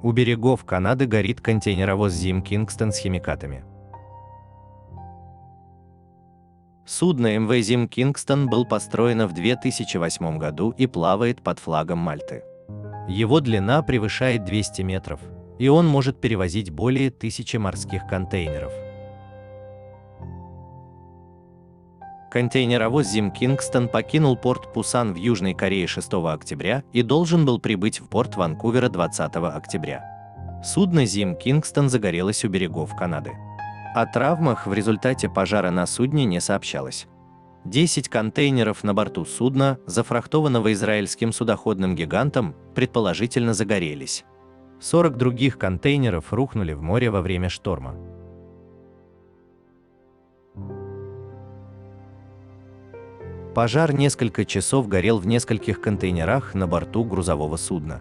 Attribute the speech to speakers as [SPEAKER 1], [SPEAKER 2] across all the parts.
[SPEAKER 1] У берегов Канады горит контейнеровоз ZIM Kingston с химикатами. Судно МВ ZIM Kingston было построено в 2008 году и плавает под флагом Мальты. Его длина превышает 200 метров, и он может перевозить более 1000 морских контейнеров. Контейнеровоз ZIM Kingston покинул порт Пусан в Южной Корее 6 октября и должен был прибыть в порт Ванкувера 20 октября. Судно ZIM Kingston загорелось у берегов Канады. О травмах в результате пожара на судне не сообщалось. 10 контейнеров на борту судна, зафрахтованного израильским судоходным гигантом, предположительно загорелись. 40 других контейнеров рухнули в море во время шторма. Пожар несколько часов горел в нескольких контейнерах на борту грузового судна,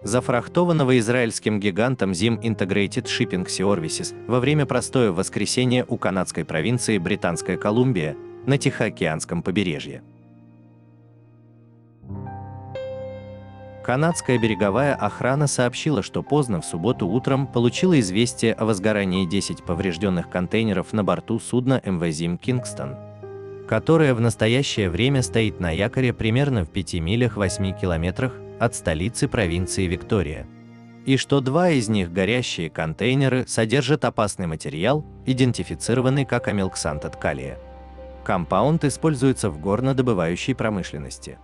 [SPEAKER 1] зафрахтованного израильским гигантом ZIM Integrated Shipping Services во время простоя в воскресенье у канадской провинции Британская Колумбия на Тихоокеанском побережье. Канадская береговая охрана сообщила, что поздно в субботу утром получила известие о возгорании 10 поврежденных контейнеров на борту судна МВ ZIM Kingston, которое в настоящее время стоит на якоре примерно в 5 милях 8 километрах от столицы провинции Виктория, и что 2 из них горящие контейнеры содержат опасный материал, идентифицированный как амилксантат калия. Компаунд используется в горнодобывающей промышленности.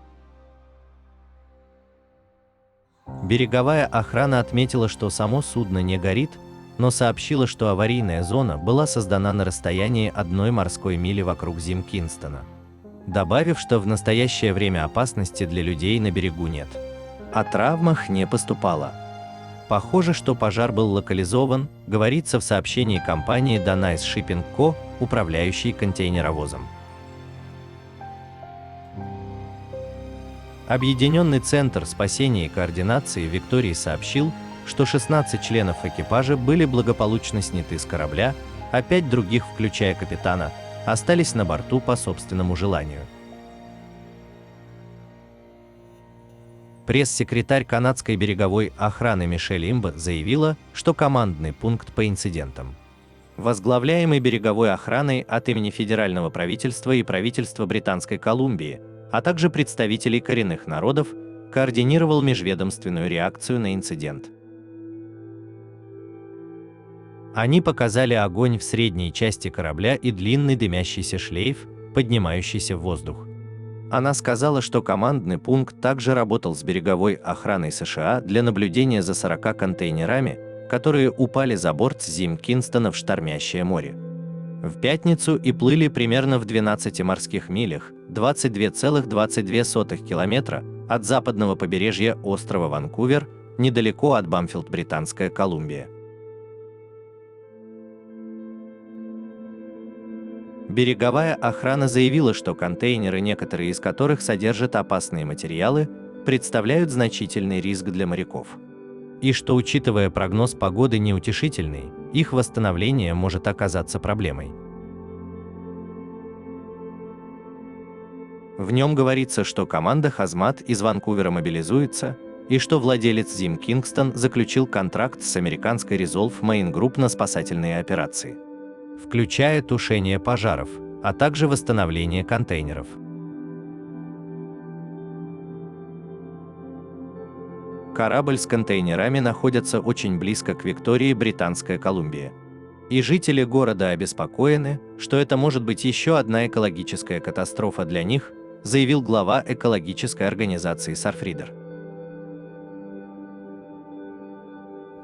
[SPEAKER 1] Береговая охрана отметила, что само судно не горит, но сообщила, что аварийная зона была создана на расстоянии 1 морской мили вокруг ZIM Kingston, добавив, что в настоящее время опасности для людей на берегу нет. О травмах не поступало. Похоже, что пожар был локализован, говорится в сообщении компании Danais Shipping Co., управляющей контейнеровозом. Объединенный центр спасения и координации Виктории сообщил, что 16 членов экипажа были благополучно сняты с корабля, а 5 других, включая капитана, остались на борту по собственному желанию. Пресс-секретарь канадской береговой охраны Мишель Имба заявила, что командный пункт по инцидентам, возглавляемый береговой охраной от имени федерального правительства и правительства Британской Колумбии, а также представителей коренных народов, координировал межведомственную реакцию на инцидент. Они показали огонь в средней части корабля и длинный дымящийся шлейф, поднимающийся в воздух. Она сказала, что командный пункт также работал с береговой охраной США для наблюдения за 40 контейнерами, которые упали за борт ZIM Kingston в штормящее море в пятницу и плыли примерно в 12 морских милях, 22,22 километра, от западного побережья острова Ванкувер, недалеко от Бамфилд, Британская Колумбия. Береговая охрана заявила, что контейнеры, некоторые из которых содержат опасные материалы, представляют значительный риск для моряков. И что, учитывая прогноз погоды неутешительный, их восстановление может оказаться проблемой. В нем говорится, что команда Hazmat из Ванкувера мобилизуется, и что владелец ZIM Kingston заключил контракт с американской Resolve Main Group на спасательные операции, включая тушение пожаров, а также восстановление контейнеров. Корабль с контейнерами находится очень близко к Виктории, Британская Колумбия. И жители города обеспокоены, что это может быть еще одна экологическая катастрофа для них, заявил глава экологической организации Surfrider.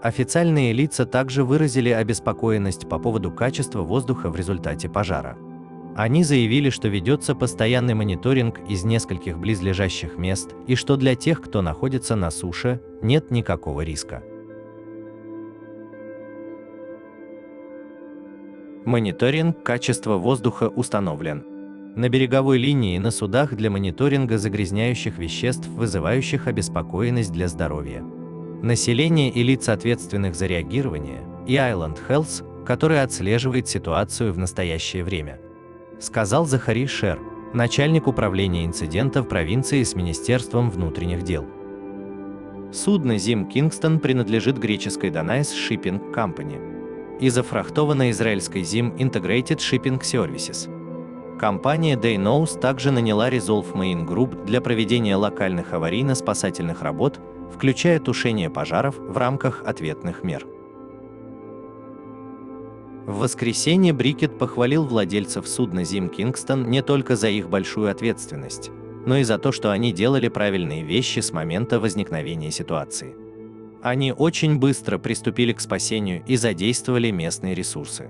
[SPEAKER 1] Официальные лица также выразили обеспокоенность по поводу качества воздуха в результате пожара. Они заявили, что ведется постоянный мониторинг из нескольких близлежащих мест и что для тех, кто находится на суше, нет никакого риска. Мониторинг качества воздуха установлен на береговой линии и на судах для мониторинга загрязняющих веществ, вызывающих обеспокоенность для здоровья населения и лиц, ответственных за реагирование, и Island Health, который отслеживает ситуацию в настоящее время, сказал Захари Шер, начальник управления инцидентов провинции с Министерством внутренних дел. Судно Zim Kingston принадлежит греческой Danaes Shipping Company и зафрахтовано израильской Zim Integrated Shipping Services. Компания Daynos также наняла Resolve Marine Group для проведения локальных аварийно-спасательных работ, включая тушение пожаров в рамках ответных мер. В воскресенье Брикет похвалил владельцев судна Zim Kingston не только за их большую ответственность, но и за то, что они делали правильные вещи с момента возникновения ситуации. Они очень быстро приступили к спасению и задействовали местные ресурсы.